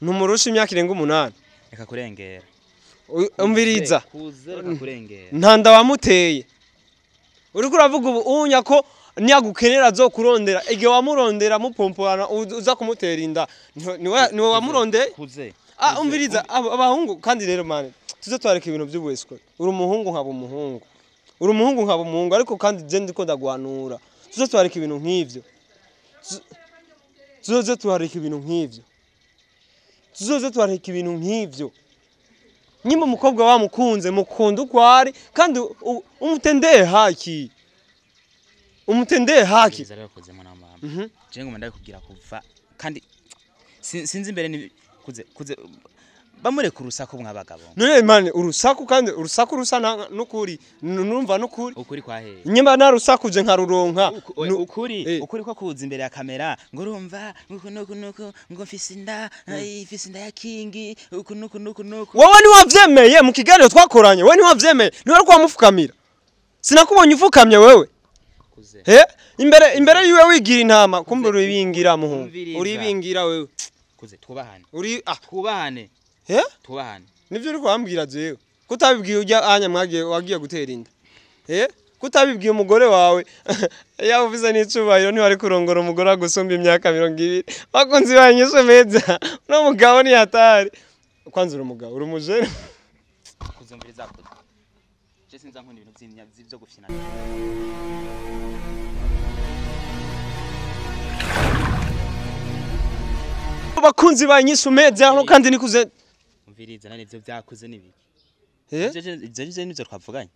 Numurusha imyaka irenga 8 reka kurengera umviriza kuze reka kurengera ntanda wamuteye uriko uravuga ubu unya ko niyagukenera zo kurondera igihe wamurondera mupomporana uza kumutera inda niwe wamurondeye kuze umviriza abahungu kandi rero mane tuze twareka ibintu by'ubweswe uri umuhungu nkaba umuhungu uri umuhungu nkaba umuhungu ariko kandi je ndiko ndagwanura tuze twareka ibintu nk'ivyo tuze twareka ibintu nk'ivyo tuzoze twareka ibintu nk'ivyo nyima umukobwa wamukunze mukunda ukwari kandi umutendeye haki zarakoze mwana mama je ngoma ndakubwira kuva kandi sinzi imbere ni kuze bamureka urusaku mwabagabo none mane urusaku kandi urusaku rusa n'ukuri numva n'ukuri ukuri kwa hehe nyimba na rusaku je nkaruronka ukuri ko kuza imbere ya kamera ngo urumva nuko ngo mfise inda ya kingi nuko wowe ni wavyemeye mu kiganiro twakoranye wowe ni wavyemeye ni wari kwamufukamira sinakubonye ufukamye wewe imbere yiwe wigira intama kumbe uribingira muhungu uribingira wewe kuze twubahane twubahane tubahane nivyo uri kwambwira jewe kutabibwiye ujya anya mwagiye wagiye gutera inda kutabibwiye umugore wawe yavuze n'icubahiro ntiwari kurongora umugore agusumba imyaka 20 bakunzi banyishe meza no mugabo ni hatari kwanza uri umugabo uri umujere kuzumviriza kuze je sinza nkunda ibintu by'imyavyo gufina bakunzi banyishe meza hano kandi nikuze umviriza nane ivyo byakuze nibiki je nivyo twavuganye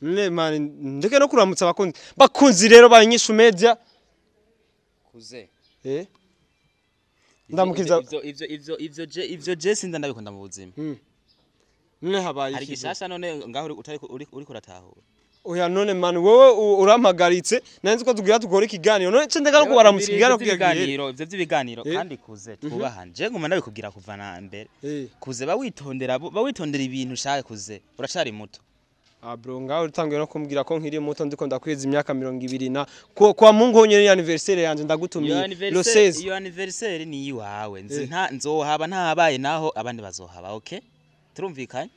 ne man ndeke no kuramutsa bakunzi rero banyishe media kuze ndamukiza ivyo je sinza ndabikunda mu buzima ne habaye hari gishasha none ngaho uri kuratahura oya none man wowe urampagaritse nanzi ko tugira tugora ikiganiro none cende no kubaramutsa ikiganiro ivyo by'ibiganiro kandi kuze twubahanje ngoma ndabikubwira kuva na mbere kuze bawitondera ibintu ushaka kuze uracari muto bro ngaho utangiye no kumbwira ko nkiri muto ndiko ndakweza imyaka 20 na kwa Mungu nyene anniversaire yanje ndagutumiye lo 16 iyo anniversaire ni iwawe nzohaba ntabaye naho abandi bazohaba okay turumvikanye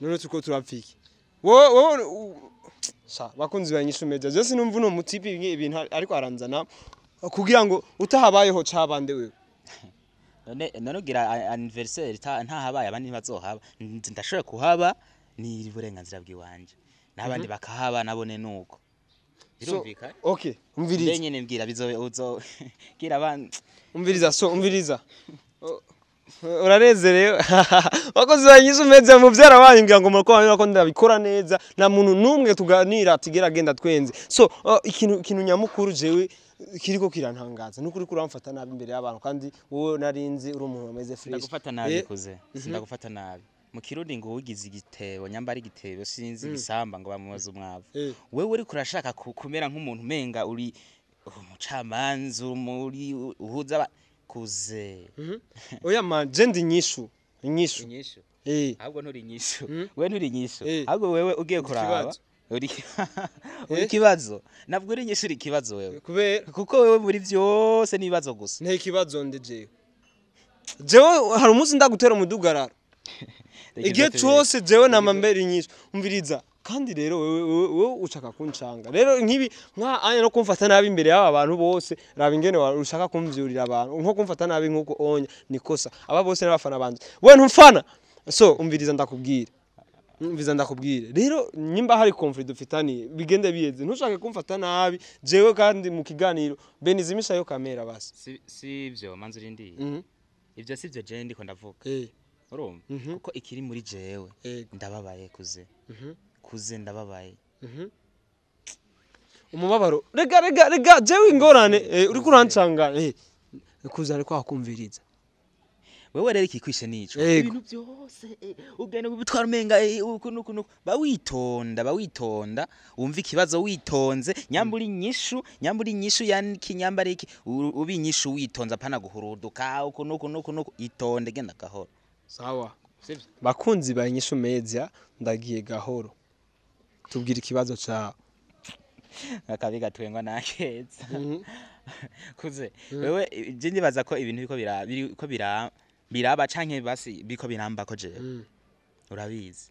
none tuko turapfiki wowe bakunzi banyishe media je sinumva no mutipi ibintu ariko aranzana kugira ngo utahabayeho cabande wewe none gira anniversaire ntahabaye abandi bazohaba ndashobora kuhaba ni burenganzira bw'iwanje nabandi bakahaba nabone nuko birumvikanye okay umviriza nyene mbwira bizo gira abandi umviriza uranezerewe bakoze banyishe meza mu byara wanyu ngo murako banyura ko ndabikora neza na muntu numwe tuganira tigera genda twenze so ikintu nyamukuru jewe kiriko kirantangaza nukuri kuramfata nabi imbere y'abantu kandi wowe narinzi uri umuntu ameze fresh ndagufata nabi kuze ndagufata nabi mu kirundi ngo ugize igitebo nyambari igitebo sinzi bisamba ngo bamubaza umwavu wewe uri kurashaka kumera nk'umuntu menga uri umucamanza muri uhuza kuze oya man jendi inyishu ahubwo nturi inyishu wewe nturi inyishu ahubwo wewe ugiye kuraba uri kibazo nabwo uri inyishu uri kibazo wewe kuko wewe muri byose nibazo gusa nte kibazo ndeje jewe hari umunsi ndagutera umudugararo igihe cyose jewe namambere inyishu umviriza kandi rero wewe ushaka kuncanga rero nkibi anya no kumfata nabi imbere y'aba bantu bose raba ingene ushaka kumvyurira abantu nko kumfata nabi nkuko onya nikosa aba bose n'abafana banje we ntumfana so umviriza ndakubwira rero nyimba hari conflict dufitani bigende biyeze ntushake kumfata nabi jewe kandi mu kiganiro benizimisha yo kamera basi sivyo manzuri ndi ivyo sivyo je ndiko ndavuga urumva kuko ikiri muri jewe ndababaye kuze ndababaye umubabaro rega jewe ingorane uri kurancanga kuzare kwa kumviriza wewe rero ikikwishe nico ibintu byose ugene kubitwara umenga ukuntu bawitonda umva ikibazo witonze nyamburi inyishu yaniki nyambari iki ubinyishu witonza pana guhuruduka ukuntu itonde genda gahoro sawa bakunzi banyishu media ndagiye gahoro tubwira ikibazo cyawe akabiga twengwa nakeza kuze wewe je ndibaza ko ibintu biko biraba canke basi biko biramba ko jewe urabizi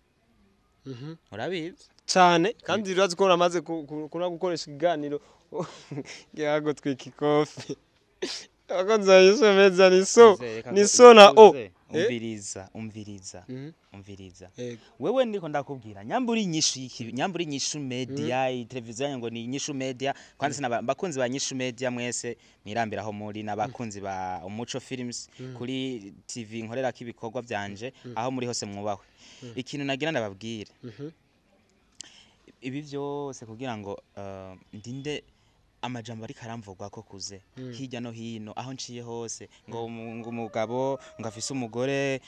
urabizi cyane kandi urazi ko uramaze gukoresha ikiganiro yago twika ikofi akonza yisomeza niso na o umviriza wewe ndiko ndakubwira nyamburi nyishu media televiziyo ngo ni nyishu media kwanza sina bakunzi ba nyishu media mwese mirambiraho muri nabakunzi ba umuco films kuri TV nkorera kibikorwa byanje aho muri hose mwubahwe ikintu nagira ndababwire ibi byose kugira ngo ndinde amajambo ari karamvugwa ko kuze hirya no hino aho nciye hose ngo umugabo ngo afise umugore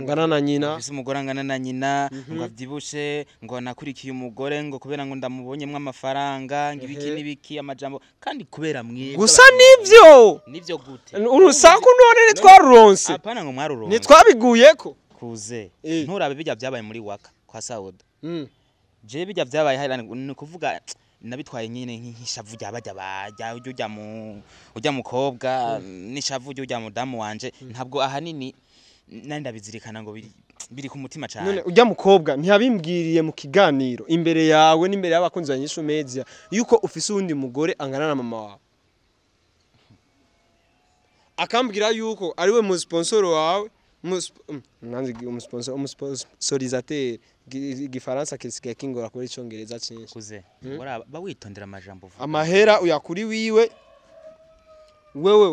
ngana na nyina afise umugore ngana na nyina ngo avyibushe ngo nakurikiye umugore ngo kubera ngo ndamubonyemwe amafaranga ngibiki nibiki amajambo kandi kubera mwiza gusa nivyo gute urusaku none twaruronse apana ngo mwaruronse nitwabiguyeko kuze nturabe bijya byabaye muri waka kwa Sauda je bijya byabaye ni kuvuga nabitwaye nyine nk'ishavu ryabajya ujya mukobwa n'ishavu ujya mudamu wanje ntabwo ahanini nari ndabizirikana ngo biri ku mutima cyane none ujya mukobwa ntiyabimbwiriye mu kiganiro imbere yawe n'imbere y'abakunzi ba Nyishu Media yuko ufise undi mugore angana na mama wawe akambwira yuko ari we mu sponsor wawe umusponsorisateri igifaransa kisigaye kingora kuri icongereza cyinshi kuze bawitondera amajambo amahera uyakuri wiwe wewe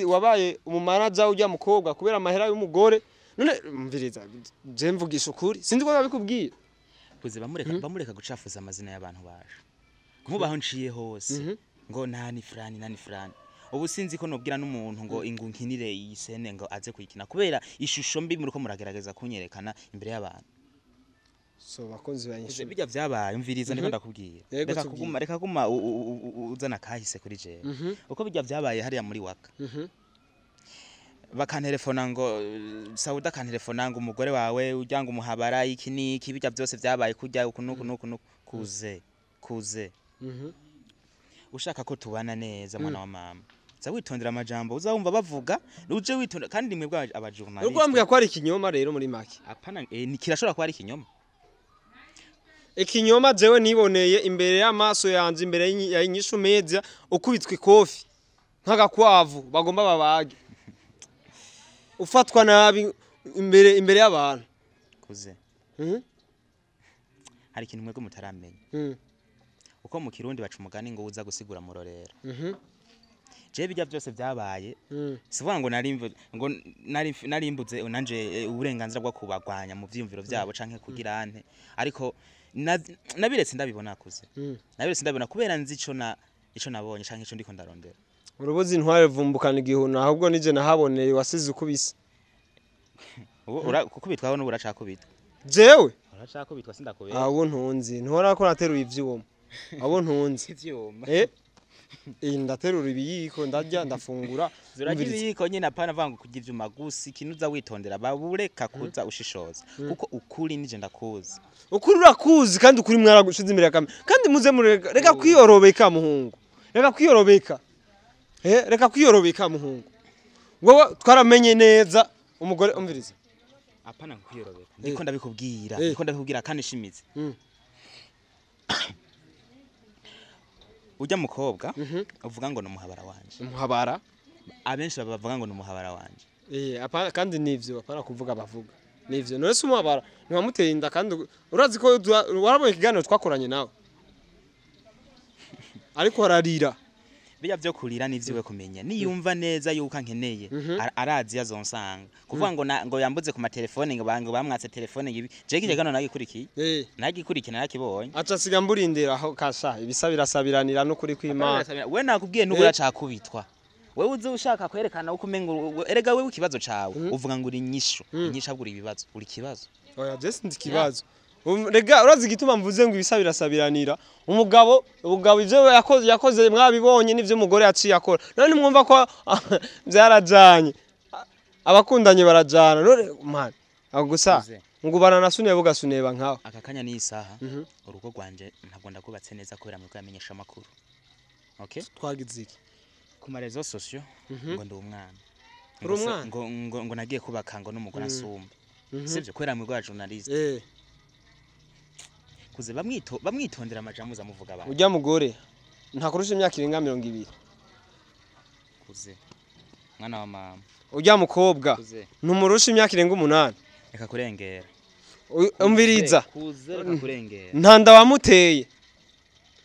wabaye umumanager ujya mukobwa kubera amahera y'umugore none mviriza je mvugisha ukuri sinzi ko babikubwiye kuze bamureka gucafuza amazina y'abantu baje nkubaho nciye hose ngo nani frani ubu sinzi ko nobwira n'umuntu ngo ingunkinire yisene ngo aze kuyikina kubera ishusho mbi muri ko muragerageza kunyerekana imbere y'abantu so bakunzi banyishe bijya byabaye umviriza ndiko ndakubwira reka kuguma uzana kahise kuri je uko bijya byabaye hariya muri waka bakantelefona ngo Sauda kantelefona ngo umugore wawe ujyanga umuhabara iki niki bijya byose byabaye kujya ukunuku kuze ushaka ko tubana neza mwana wa mama za witondera amajambo uzawumva bavuga uje witonda kandi mwebwe abajournalist uko ambwiye ko ari ikinyoma rero muri make apana ni kirashobora ko ari ikinyoma ikinyoma jewe niboneye imbere y'amaso yanje imbere ya Nyishu Media ukubitwa ikofi nk'agakwavu bagomba babage ufatwa nabi imbere y'abantu kuze hari ikintu mwebwe mutaramenya uko mu Kirundi baca umugani ngo uza gusigura murorera je bijya byose byabaye sivuga ngo narimbuze nanje uburenganzira bwo kubagwanya mu vyumviro byabo canke kugira ante ariko nabiretse ndabibona kuze nabiretse ndabibona kubera nzi ico nabonye canke ico ndiko ndarondera urubuzi ntware vumbukana igihuna ahubwo nije nahaboneye wasize ukubise kuko bitwaho n'ubura cakubita jewe uracakubitwa sindakubera abo ntunzi ntihora ko nateruye ivyuma abo ntunzi ivyuma ndaterura ibiyiko ndarya ndafungura ibiyiko nyine apana vanga kugira ivyuma gusa ikinuza witondera babureka kuza ushishoza kuko ukuri nije ndakuzi ukuri urakuzi kandi ukuri mwaragushize imbere ya kamera kandi muze reka kwiyorobeka muhungu reka kwiyorobeka muhungu wowe twaramenye neza umugore umviriza apana kwiyorobeka ndiko ndabikubwira kandi shimize ujya mukobwa uvuga ngo numuhabara wanje umuhabara abenshi bavuga ngo numuhabara wanje apana kandi nivyo apana kuvuga bavuga nivyo none se umuhabara ntiwamuteye inda kandi urazi ko warabonye ikiganiro twakoranye nawe ariko ararira bijya byo kurira nivyiwe kumenya niyumva neza yuko nkeneye arazi yazonsanga kuvuga ngo yambuze ku matelefone ngo bamwatse telefone gibi je kijegano nagikurikiye nakibonye aca siga mburindira aho kasha ibisabirasabiranira no kuri kw'Imana we nakubwiye n'ubura cakubitwa wewe uze ushaka kwerekana uko mengo erega wewe ikibazo cawe uvuga ngo uri nyishu aburi ibibazo uri kibazo oya just ndi kibazo rega urazi gituma mvuze ngo ibisabirasabiranira umugabo ivyo yakoze mwabibonye nivyo umugore yaciye akora none mwumva ko byarajanye abakundanye barajana none man agusa ngubana nasuniye bugasuneba nkaho akakanya ni isaha urugo rwanje ntabwo ndakubatse neza kubera mwe kwamenyesha makuru Okay. Twagize iki? Ku marezo sociaux ngo ndi umwana. Uri umwana? Ngo nagiye kubaka ngo n'umugore asumba. Sivyo kwera mu rwa journalist. Kuze bamwitondera amajambo zamuvuga abantu. Ujya mugore nta kurusha imyaka irenga 200. Kuze mwana wa mama. Ujya mukobwa ntumurusha imyaka irenga 8. Reka kurengera. Umviriza. Kuze reka kurengera. Ntanda wamuteye.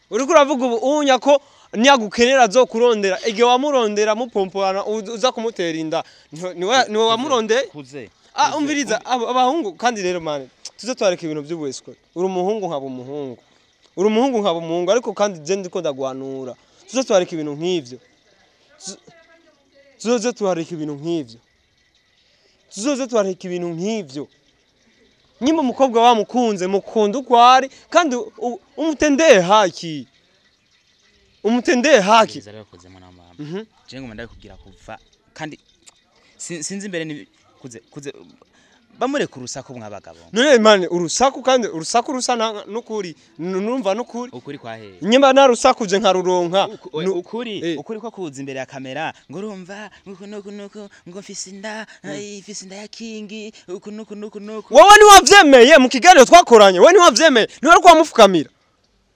Uriko uravuga ubu unya ko niyagukenera zo kurondera ege wamurondera mupomporana uza kumutera inda niwe wamurondeye. Kuze. Umviriza abahungu kandi rero mane tuze twareka ibintu by'ubweswe. Uri umuhungu nkaba umuhungu. Uri umuhungu nkaba umuhungu ariko kandi je ndiko ndagwanura. Tuze twareka ibintu nk'ivyo. Tuzoze twareka ibintu nk'ivyo. Tuzoze twareka ibintu nk'ivyo. Nyima umukobwa wamukunze mukunda ukwari kandi umutendeye haki. Umutendeye haki. Zarakoze mwana mama. Je ngo ndari kugira kuva kandi sinzi imbere ni kuze bamure ku rusaku mwabagabo. None mane urusaku kandi urusaku rusa n'ukuri numva n'ukuri. Ukuri kwa he. Nyima na rusaku je nkaruronka. Ukuri ko kuza imbere ya kamera ngo urumva nuko ngo fisinda ya kingi nuko. Wowe ni wavyemeye mu kiganiro twakoranye wowe ni wavyemeye ni wari kwamufukamira.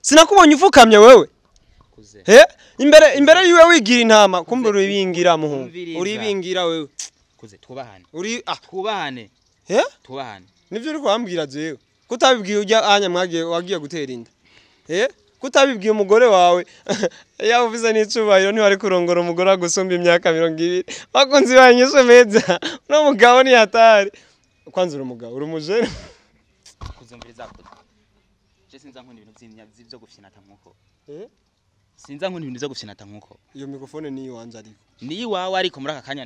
Sinakubonye ufukamye wewe. Kuze. Imbere yiwe wigira intama kumbe uribingira muhungu. Uribingira wewe. Kuze twubahane. Twubahane. He? Twubahane. Nivyo uri kwambwira jewe. Kutabibwiye ujya anya wagiye gutera inda. Kutabibwiye umugore wawe yavuze n'icubahiro ni wari kurongora umugore agusumba imyaka 200. Bakunzi banyishe meza. No mugabo ni hatari. Kwanza uri umugabo uri umujene. Kuzumviriza kuze. Je sinza nkunda ibintu by'ivyo gufyina nkuko. Sinza nkunda ibintu byo gufyina nkuko. Iyo mikrofone ni wanje ariko. Ni wawe ariko muri aka kanya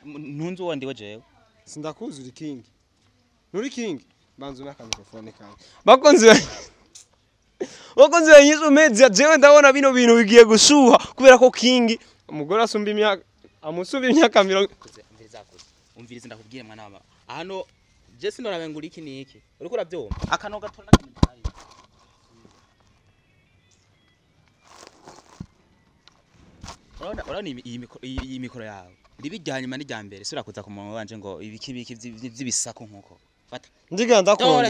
ntunzi wondiwe jewe. Sindakuzi uri king. Nuri king. Banzu naka mikrofone kandi. Bakunzi banyishe meza jewe ndabona bino bintu bigiye gushuha kubera ko king umugore asumba imyaka amusumba imyaka 20. Umviriza ndakubwiye mwana wa mama. Hano je sinorabe nguri iki niki. Uriko urabyumva? Akano gatona kimitaye. Urabona iyi mikoro yawe. Ribijyanye mani rya mbere sura kuza ku muntu wanje ngo ibiki by'ibisako nkuko. Fata. Ndiganda ko